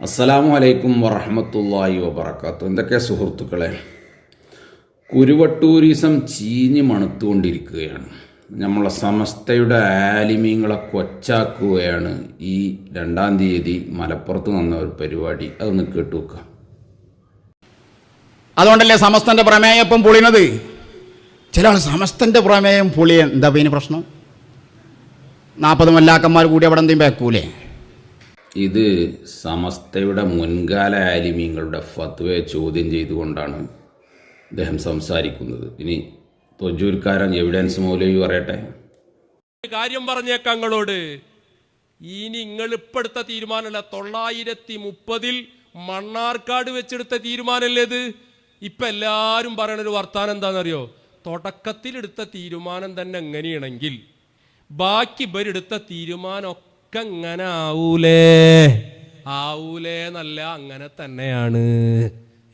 അസ്സലാമു അലൈക്കും വറഹ്മത്തുള്ളാഹി വബറകാതുഹു. എന്തൊക്കെ സുഹൃത്തുക്കളെ, കുരുവട്ടൂരിസം ചീഞ്ഞ് മണത്തുകൊണ്ടിരിക്കുകയാണ്. നമ്മളെ സമസ്തയുടെ ആലിമീങ്ങളെ കൊച്ചാക്കുകയാണ് ഈ 2-ാം തീയതി മലപ്പുറത്ത് വന്ന ഒരു പരിപാടി. അതൊന്ന് കേട്ടുവെക്കാം. അതുകൊണ്ടല്ലേ സമസ്തൻ്റെ പ്രമേയം ഇപ്പം പൊളിയണത്. ചില ആൾ സമസ്തൻ്റെ പ്രമേയം പൊളിയ എന്താ പിന്നെ പ്രശ്നം? 40 മല്ലാക്കന്മാർ കൂടി അവിടെ എന്തെങ്കിലും വെക്കൂലേ? ഇത് സമസ്തയുടെ മുൻകാല ആലിമീങ്ങളുടെ ഫത്വയെ ചോദ്യം ചെയ്തുകൊണ്ടാണ് അദ്ദേഹം സംസാരിക്കുന്നത്. ഇനി തൊജൂർക്കാരൻ എവിഡൻസ് മൗലവി പറയട്ടെ. കാര്യം പറഞ്ഞേക്കങ്ങളോട്, ഇനി നിങ്ങൾ ഇപ്പെടുത്ത തീരുമാനമല്ല, 930 മണ്ണാർക്കാട് വെച്ചെടുത്ത തീരുമാനമല്ലേ ഇത്. ഇപ്പം എല്ലാവരും പറയണൊരു വർത്താനം എന്താണെന്നറിയോ? തുടക്കത്തിലെടുത്ത തീരുമാനം തന്നെ എങ്ങനെയാണെങ്കിൽ ബാക്കി ഇവരെടുത്ത തീരുമാനമൊക്കെ അങ്ങനെ ആവൂലേ എന്നല്ല, അങ്ങനെ തന്നെയാണ്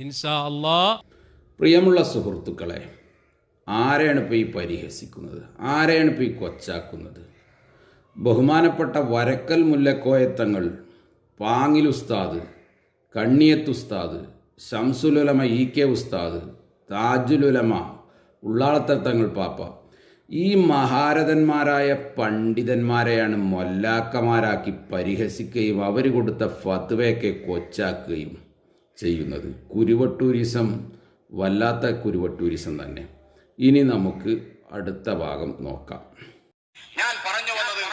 ഇൻഷാ അല്ലാഹ്. പ്രിയമുള്ള സുഹൃത്തുക്കളെ, ആരെയാണ് ഇപ്പോൾ ഈ പരിഹസിക്കുന്നത്? ആരെയാണ് ഇപ്പോൾ ഈ കൊച്ചാക്കുന്നത്? ബഹുമാനപ്പെട്ട വരക്കൽ മുല്ലക്കോയത്തങ്ങൾ, പാങ്ങിൽ ഉസ്താദ്, കണ്ണിയത്ത് ഉസ്താദ്, ശംസുലുലമ EK ഉസ്താദ്, താജുലുലമ ഉള്ളാളത്തെ തങ്ങൾ പാപ്പ, ഈ മഹാരഥന്മാരായ പണ്ഡിതന്മാരെയാണ് മൊല്ലാക്കമാരാക്കി പരിഹസിക്കുകയും അവർ കൊടുത്ത ഫത്വയൊക്കെ കൊച്ചാക്കുകയും ചെയ്യുന്നത്. കുരുവട്ടൂരിസം വല്ലാത്ത കുരുവട്ടൂരിസം തന്നെ. ഇനി നമുക്ക് അടുത്ത ഭാഗം നോക്കാം. ഞാൻ പറഞ്ഞു വന്നത്,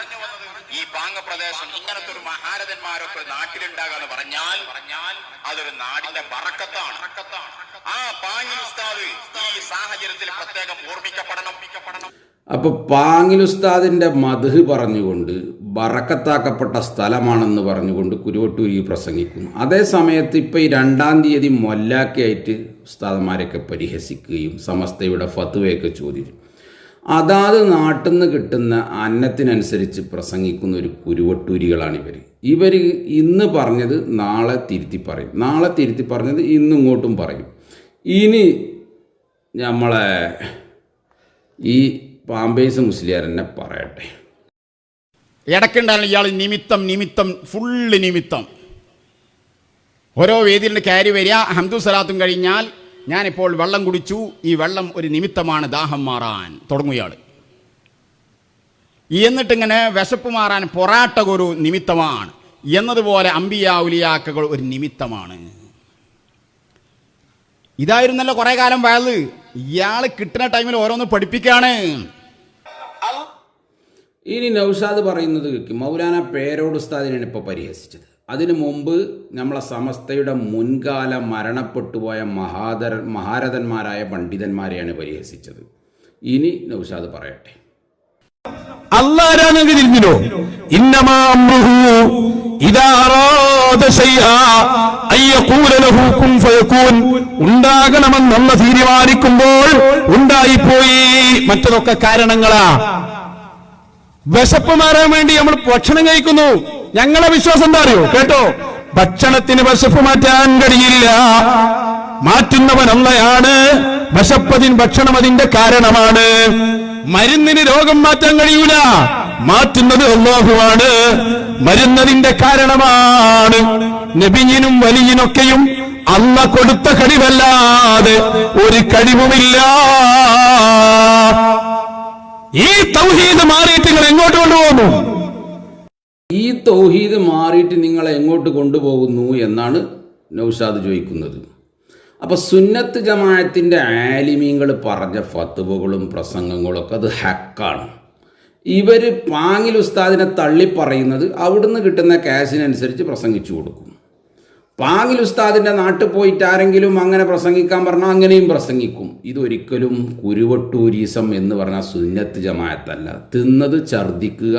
ഈ പാങ്ങപ്രദേശം ഇങ്ങനത്തെ ഒരു മഹാരഥന്മാരൊക്കെ നാട്ടിലുണ്ടാകാന്ന് പറഞ്ഞാൽ അതൊരു നാടിന്റെ ബറക്കത്താണ്. ആ പാങ്ങിൽ ഉസ്താദ് ഈ സാഹചര്യത്തിൽ പ്രത്യേകം ഓർമ്മിക്കപ്പെടണം. അപ്പോൾ പാങ്ങിൽ ഉസ്താദിൻ്റെ മദ്ഹ് പറഞ്ഞുകൊണ്ട് ബറക്കത്താക്കപ്പെട്ട സ്ഥലമാണെന്ന് പറഞ്ഞുകൊണ്ട് കുരുവട്ടൂരി പ്രസംഗിക്കുന്നു. അതേ സമയത്ത് ഇപ്പോൾ ഈ 2-ാം തീയതി മൊല്ലാക്കയായിട്ട് ഉസ്താദന്മാരെയൊക്കെ പരിഹസിക്കുകയും സമസ്തയുടെ ഫത്വയൊക്കെ ചോദിച്ചു. അതാത് നാട്ടിൽ നിന്ന് കിട്ടുന്ന അന്നത്തിനനുസരിച്ച് പ്രസംഗിക്കുന്ന ഒരു കുരുവട്ടൂരികളാണ് ഇവർ. ഇന്ന് പറഞ്ഞത് നാളെ തിരുത്തി പറയും, നാളെ തിരുത്തി പറഞ്ഞത് ഇന്നിങ്ങോട്ടും പറയും. ഇനി നമ്മളെ ഈ പാമ്പേഴ്സ് മുസ്ലിയാർ തന്നെ പറയട്ടെ. ഇടയ്ക്കുണ്ടാകുന്ന ഇയാൾ നിമിത്തം ഫുള്ള് നിമിത്തം. ഓരോ വേദിയിലെ കയറി വരിക, ഹംദു സലാത്തും കഴിഞ്ഞാൽ ഞാനിപ്പോൾ വെള്ളം കുടിച്ചു, ഈ വെള്ളം ഒരു നിമിത്തമാണ് ദാഹം മാറാൻ തുടങ്ങും ഇയാൾ. എന്നിട്ടിങ്ങനെ വിശപ്പ് മാറാൻ പൊറാട്ട ഒരു നിമിത്തമാണ് എന്നതുപോലെ അമ്പിയാ ഉലിയാക്കകൾ ഒരു നിമിത്തമാണ്. ഇതായിരുന്നല്ലോ കുറേ കാലം വയത്. ഇയാൾ കിട്ടുന്ന ടൈമിൽ ഓരോന്ന് പഠിപ്പിക്കുകയാണ്. ഇനി നൗഷാദ് പറയുന്നത് മൗലാന പേരോട് ഉസ്താദിനെയാണ് ഇപ്പോൾ പരിഹസിച്ചത്. അതിനു മുമ്പ് നമ്മളെ സമസ്തയുടെ മുൻകാല മരണപ്പെട്ടുപോയ മഹാരഥന്മാരായ പണ്ഡിതന്മാരെയാണ് പരിഹസിച്ചത്. ഇനി നൗഷാദ് പറയട്ടെ. അല്ലാഹുവിനെ തിരിഞ്ഞോ, ഇന്നമാ അംറുഹു ഇദാ അറാദ ശൈഅ അയ്യഖൂല ലഹു കുൻ ഫയകൂൻ. ഉണ്ടാകണമെന്നുള്ള തീരുമാനിക്കുമ്പോൾ ഉണ്ടായിപ്പോയി. മറ്റതൊക്കെ കാരണങ്ങളാ. വിശപ്പ് മാറാൻ വേണ്ടി നമ്മൾ ഭക്ഷണം കഴിക്കുന്നു. ഞങ്ങളെ വിശ്വാസം എന്താ അറിയോ? കേട്ടോ, ഭക്ഷണത്തിന് വിശപ്പ് മാറ്റാൻ കഴിയില്ല, മാറ്റുന്നവൻ അള്ളയാണ്. ഭക്ഷണം അതിന്റെ കാരണമാണ്. മരുന്നിന് രോഗം മാറ്റാൻ കഴിയൂല, മാറ്റുന്നത് അല്ലാഹുവാണ്. മരുന്നതിന്റെ കാരണമാണ്. നബിയിനും വലിയനൊക്കെയും അല്ല കൊടുത്ത കഴിവല്ലാതെ ഒരു കഴിവുമില്ല. ഈ തൗഹീദ് മാറിയിട്ട് നിങ്ങൾ എങ്ങോട്ട് കൊണ്ടുപോകുന്നു? ഈ തൗഹീദ് മാറിയിട്ട് നിങ്ങളെ എങ്ങോട്ട് കൊണ്ടുപോകുന്നു എന്നാണ് നൗഷാദ് ചോദിക്കുന്നത്. അപ്പോൾ സുന്നത്ത് ജമാഅത്തിൻ്റെ ആലിമീങ്ങൾ പറഞ്ഞ ഫത്വകളും പ്രസംഗങ്ങളൊക്കെ അത് ഹക്കാണ്. ഇവർ പാങ്ങിൽ ഉസ്താദിനെ തള്ളിപ്പറയുന്നത് അവിടുന്ന് കിട്ടുന്ന ക്യാഷിനനുസരിച്ച് പ്രസംഗിച്ചു കൊടുക്കും. പാങ്ങിൽ ഉസ്താദിൻ്റെ നാട്ടിൽ പോയിട്ട് ആരെങ്കിലും അങ്ങനെ പ്രസംഗിക്കാൻ പറഞ്ഞാൽ അങ്ങനെയും പ്രസംഗിക്കും. ഇതൊരിക്കലും കുരുവട്ടൂരീസം എന്ന് പറഞ്ഞാൽ സുന്നത്ത് ജമാഅത്തല്ല. തിന്നത് ഛർദ്ദിക്കുക,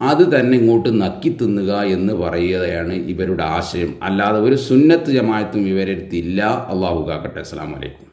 അത് തന്നെ ഇങ്ങോട്ട് നക്കി തിന്നുക എന്ന് പറയുകയാണ് ഇവരുടെ ആശയം. അല്ലാതെ ഒരു സുന്നത്ത് ജമാഅത്തും ഇവരെടുത്തില്ല. അള്ളാഹു കാക്കട്ടെ. അസ്സലാമു അലൈക്കും.